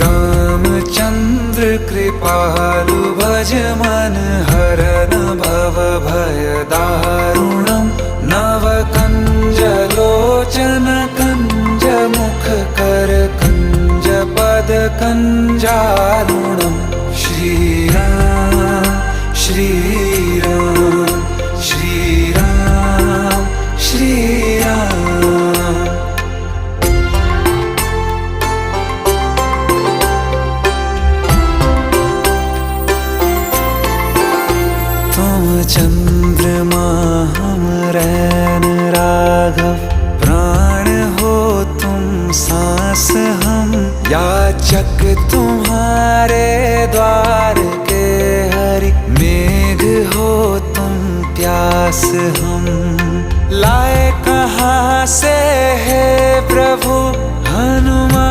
रामचंद्र कृपालु भज मन हरन भव भय दारुणम नव कंज लोचन कंज मुख कर कंज पद कंजारुणम श्रीराम श्रीराम श्रीराम श्रीराम। तुम चंद्रमा हम रैन राघव, प्राण हो तुम सांस हम याचक तुम्हारे द्वार के हरि, मेघ हो तुम प्यास हम लाए कहाँ से है प्रभु हनुमान।